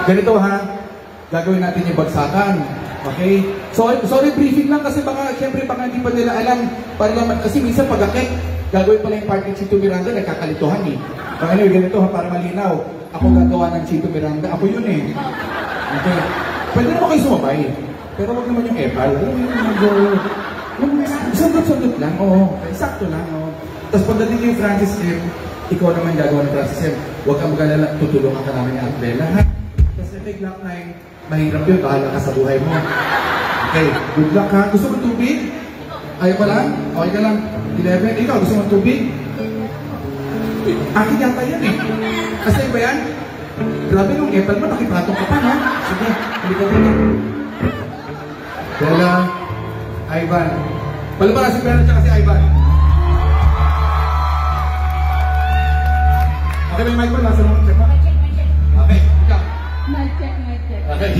Ganito ha, gagawin natin yung bagsakan. Okay? So, sorry, briefing lang kasi baka, syempre, baka hindi pa nila alam. Kasi minsan pag-akit, gagawin pala yung part ni Chito Miranda, nagkakalituhan eh. Anyway, ganito ha, para malinaw. Ako gagawa ng Chito Miranda, ako yun eh. Okay? Pwede naman kayo sumabay. Pero wag naman yung epal. Yung sundot-sundot lang, oo. Sakto lang, oo. Tapos pagdating yung Francis M, ikaw naman gagawa ng Francis M. Huwag kang mag-alala, tutulungan ka namin yung Arbella, ha? Tapos effect lang na yung mahirap yun, bahala ka sa buhay mo. Okay, good luck ha. Gusto mo tubig? Ayaw pa lang? Okay ka lang. 11, ikaw gusto mo tubig? Akin yata yan eh. Kasi ba yan? Grabe nung epal mo, nakipatong ka pa ha? Sige, halika dito. Bella, Ivan. Palabara si Bella at si Ivan. Okay ba yung mic mo? Nasa mo? Check mo? Okay, ikaw. Mic check. Okay.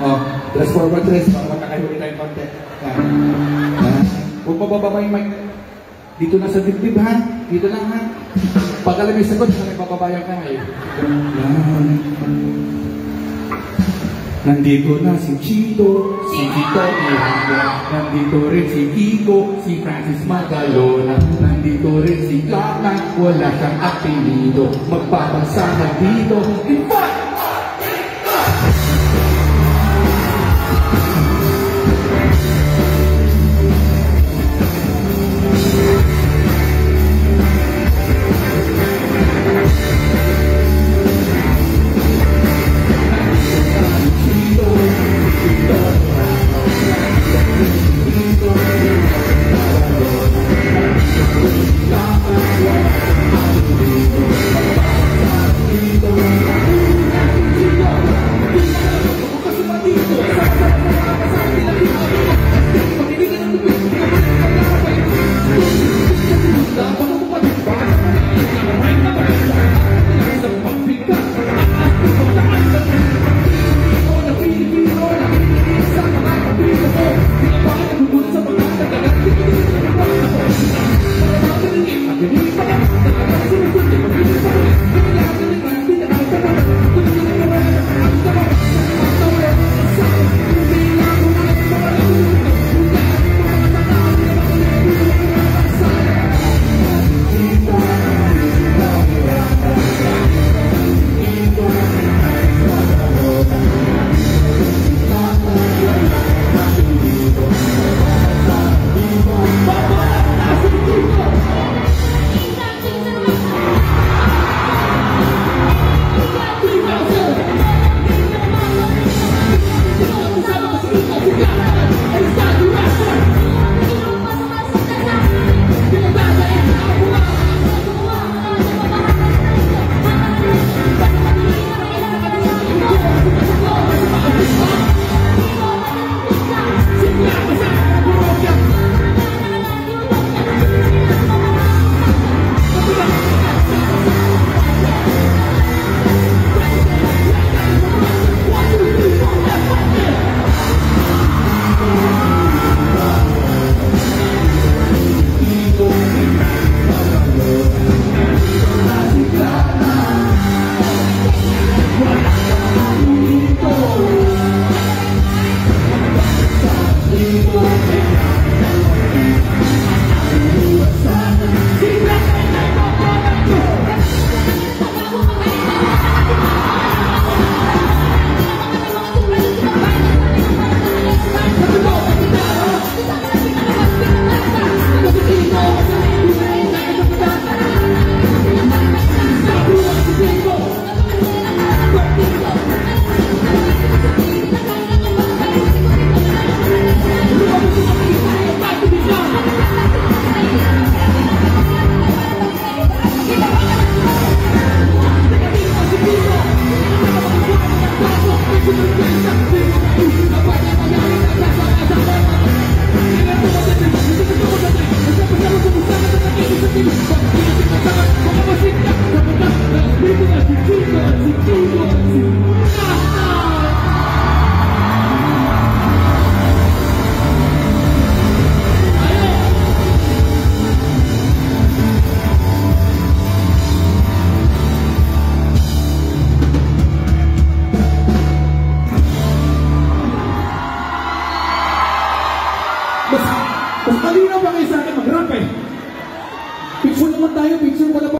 Oh, press forward press. Baka magkakahuli tayo konti. Huwag mabababa yung mic. Dito na sa dibdib ha. Dito lang ha. Pag alam yung sagot, nagbababa yung kamay. Nandito na si Chito, si Chito Miranda. Nandito rin si Kiko, si Francis Magalona. Nandito rin si Clara, wala siyang apelido. Magpapansahan dito. In fact! Mas malinaw pa kayo sa akin mag-rap eh. Picture naman tayo, picture wala pa.